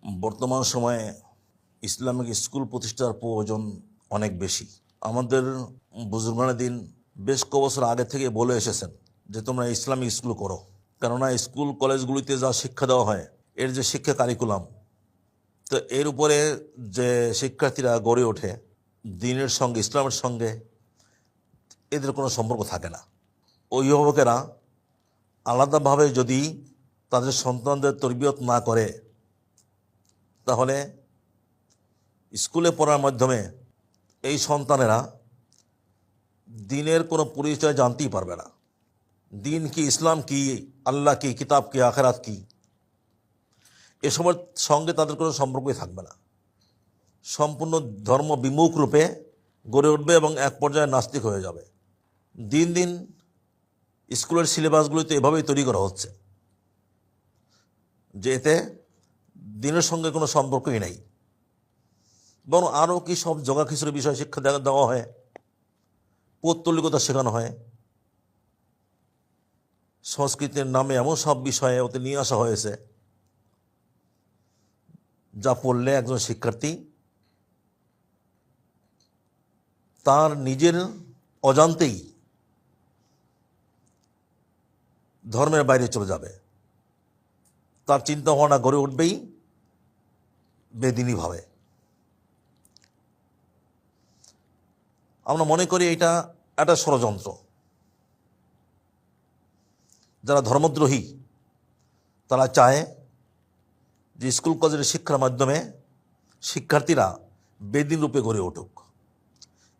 বর্তমান সময়ে Islamic school প্রতিষ্ঠার প্রয়োজন অনেক বেশি। আমাদের বুজুর্গানের দিন বেশ ক বছর আগে থেকে বলে এসেছেন যে তোমরা ইসলামিক স্কুল করো, কেননা স্কুল কলেজগুলিতে যা শিক্ষা দেওয়া হয়, এর যে শিক্ষা কারিকুলাম, তো এর উপরে যে শিক্ষার্থীরা গড়ে ওঠে দ্বীনের সঙ্গে, ইসলামের সঙ্গে এদের কোনো সম্পর্ক থাকে না। অভিভাবকেরা আলাদাভাবে যদি তাদের সন্তানদের তরবিয়ত না করে, তাহলে স্কুলে পড়ার মাধ্যমে এই সন্তানেরা দ্বীনের কোনো পরিচয় জানতেই পারবে না। দ্বীন কি, ইসলাম কি, আল্লাহ কি, কিতাব কি, আখেরাত কি, এসবের সঙ্গে তাদের কোনো সম্পর্কই থাকবে না। সম্পূর্ণ ধর্ম বিমুখ রূপে গড়ে উঠবে এবং এক পর্যায়ে নাস্তিক হয়ে যাবে। দিন দিন স্কুলের সিলেবাসগুলিতে এভাবেই তৈরি করা হচ্ছে যে এতে দ্বীনের সঙ্গে কোনো সম্পর্কই নেই, বরং আরও কি সব জগা খিচুড়ি বিষয় শিক্ষা দেওয়া হয়, পৌত্তলিকতা শেখানো হয়, সংস্কৃতির নামে এমন সব বিষয়ে ওতে নিয়ে আসা হয়েছে যা পড়লে একজন শিক্ষার্থী তার নিজের অজান্তেই ধর্মের বাইরে চলে যাবে। তার চিন্তা ভাবনা গড়ে উঠবেই বেদিনীভাবে। আমরা মনে করি এটা একটা ষড়যন্ত্র। যারা ধর্মদ্রোহী তারা চায় যে স্কুল কলেজের শিক্ষার মাধ্যমে শিক্ষার্থীরা বেদিন রূপে গড়ে উঠুক।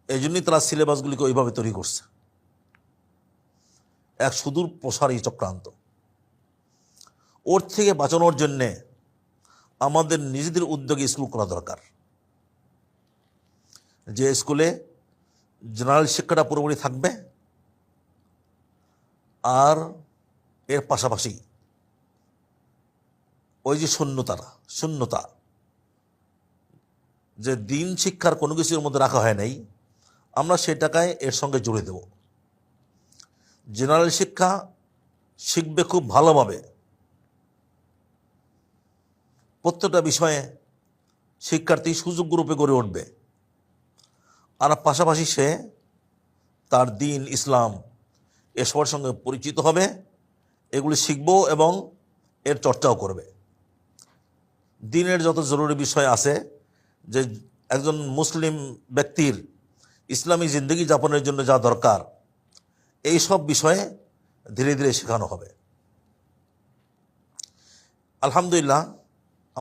এই জন্যই তারা সিলেবাসগুলিকে ওইভাবে তৈরি করছে। এক সুদূর প্রসারী চক্রান্ত। ওর থেকে বাঁচানোর জন্যে আমাদের নিজেদের উদ্যোগে স্কুল করা দরকার, যে স্কুলে জেনারেল শিক্ষাটা পুরোপুরি থাকবে, আর এর পাশাপাশি ওই যে শূন্যতা যে দিন শিক্ষার কোনো কিছুর মধ্যে রাখা হয় নাই, আমরা সে টাকায় এর সঙ্গে জুড়ে দেব। জেনারেল শিক্ষা শিখবে খুব ভালোভাবে, প্রত্যেকটা বিষয়ে শিক্ষার্থী সুযোগ্য রূপে গড়ে উঠবে, আর পাশাপাশি সে তার দিন, ইসলাম এসবের সঙ্গে পরিচিত হবে, এগুলি শিখব এবং এর চর্চাও করবে। দিনের যত জরুরি বিষয় আছে, যে একজন মুসলিম ব্যক্তির ইসলামী জিন্দগি যাপনের জন্য যা দরকার, এই সব বিষয়ে ধীরে ধীরে শেখানো হবে। আলহামদুলিল্লাহ,